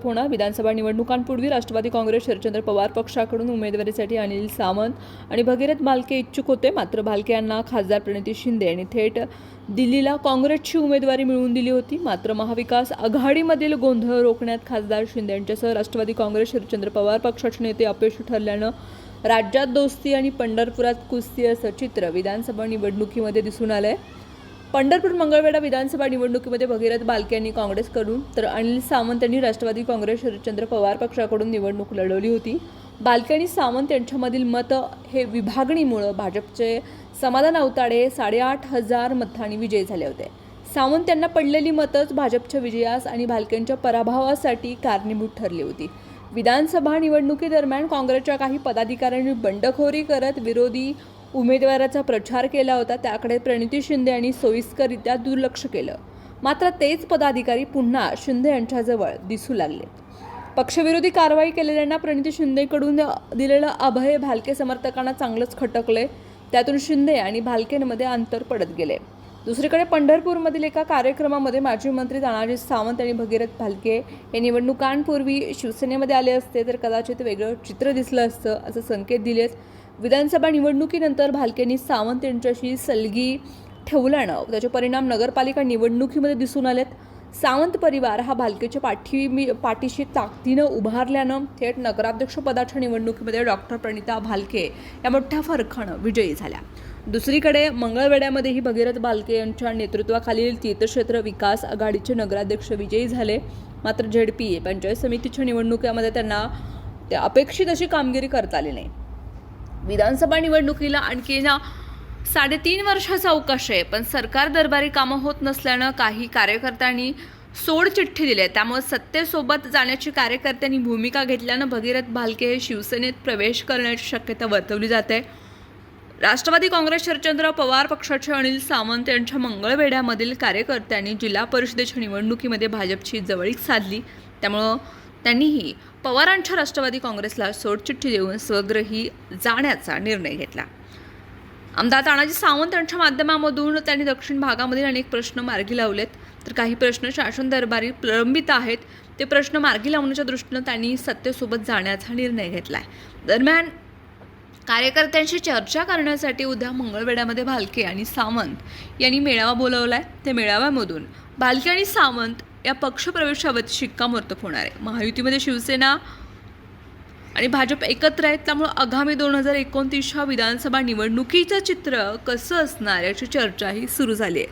होणार विधानसभा निवडणुकांपूर्वी राष्ट्रवादी काँग्रेस शरदचंद्र पवार पक्षाकडून उमेदवारीसाठी अनिल सावंत आणि भगीरथ भालके इच्छुक होते. मात्र भालके यांना खासदार प्रणिती शिंदे यांनी थेट दिल्लीला काँग्रेसची उमेदवारी मिळवून दिली होती. मात्र महाविकास आघाडीमधील गोंधळ रोखण्यात खासदार शिंदे यांच्यासह राष्ट्रवादी काँग्रेस शरदचंद्र पवार पक्षाचे नेते अपयशी ठरल्यानं राज्यात दोस्ती आणि पंढरपुरात कुस्ती असं चित्र विधानसभा निवडणुकीमध्ये दिसून आलंय. पंढरपूर मंगळवेढा विधानसभा निवडणुकीमध्ये भगीरथ भालके यांनी काँग्रेसकडून तर अनिल सावंत यांनी राष्ट्रवादी काँग्रेस शरदचंद्र पवार पक्षाकडून निवडणूक लढवली होती. भालके आणि सावंत यांच्यामधील मतं हे विभागणीमुळे भाजपचे समाधान अवताडे 8,500 मतांनी विजयी झाले होते. सावंत यांना पडलेली मतच भाजपच्या विजयास आणि भालकेंच्या पराभवासाठी कारणीभूत ठरली होती. विधानसभा निवडणुकीदरम्यान काँग्रेसच्या काही पदाधिकाऱ्यांनी बंडखोरी करत विरोधी उमेदवाराचा प्रचार केला होता. त्याकडे प्रणिती शिंदे यांनी सोयीस्कररित्या दुर्लक्ष केलं. मात्र तेच पदाधिकारी पुन्हा शिंदे यांच्याजवळ दिसू लागले. पक्षविरोधी कारवाई केलेल्यांना प्रणिती शिंदेकडून दिलेलं अभय भालके समर्थकांना चांगलंच खटकले. त्यातून शिंदे आणि भालकेंमध्ये अंतर पडत गेले. दुसरीकडे पंढरपूरमधील एका कार्यक्रमामध्ये माजी मंत्री तानाजी सावंत आणि भगीरथ भालके हे निवडणुकांपूर्वी शिवसेनेमध्ये आले असते तर कदाचित वेगळं चित्र दिसलं असतं असं संकेत दिलेत. विधानसभा निवडणुकीनंतर भालकेंनी सावंत यांच्याशी सलगी ठेवल्यानं त्याचे परिणाम नगरपालिका निवडणुकीमध्ये दिसून आलेत. सावंत परिवार हा भालकेच्या पाठीशी ताकदीनं उभारल्यानं थेट नगराध्यक्षपदाच्या निवडणुकीमध्ये डॉक्टर प्रणिता भालके या मोठ्या फरकानं विजयी झाल्या. दुसरीकडे मंगळवेढ्यामध्येही भगीरथ भालके यांच्या नेतृत्वाखालील तीर्थक्षेत्र विकास आघाडीचे नगराध्यक्ष विजयी झाले. मात्र झेडपी पंचायत समितीच्या निवडणुकीमध्ये त्यांना अपेक्षित अशी कामगिरी करता आली नाही. विधानसभा निवडणुकीला आणखी 3.5 वर्षाचा अवकाश आहे, पण सरकार दरबारी कामं होत नसल्यानं काही कार्यकर्त्यांनी सोडचिठ्ठी दिली आहे. त्यामुळे सत्तेसोबत जाण्याची कार्यकर्त्यांनी भूमिका घेतल्यानं भगीरथ भालके हे शिवसेनेत प्रवेश करण्याची शक्यता वर्तवली जाते. राष्ट्रवादी काँग्रेस शरदचंद्र पवार पक्षाचे अनिल सावंत यांच्या मंगळवेढ्यामधील कार्यकर्त्यांनी जिल्हा परिषदेच्या निवडणुकीमध्ये भाजपची जवळीक साधली. त्यामुळं त्यांनीही पवारांच्या राष्ट्रवादी काँग्रेसला सोडचिठ्ठी देऊन स्वगृही जाण्याचा निर्णय घेतला. आमदार तानाजी सावंत यांच्या माध्यमामधून त्यांनी दक्षिण भागामधील अनेक प्रश्न मार्गी लावलेत. तर काही प्रश्न शासन दरबारी प्रलंबित आहेत. ते प्रश्न मार्गी लावण्याच्या दृष्टीनं त्यांनी सत्तेसोबत जाण्याचा निर्णय घेतलाय. दरम्यान कार्यकर्त्यांशी चर्चा करण्यासाठी उद्या मंगळवेढ्यामध्ये भालके आणि सावंत यांनी मेळावा बोलावलाय. त्या मेळाव्यामधून भालके आणि सावंत या पक्षप्रवेशावर शिक्कामोर्तब होणार आहे. महायुतीमध्ये शिवसेना आणि भाजप एकत्र आहेत. त्यामुळे आगामी 2029 विधानसभा निवडणुकीचं चित्र कसं असणार याची चर्चाही सुरू झाली आहे.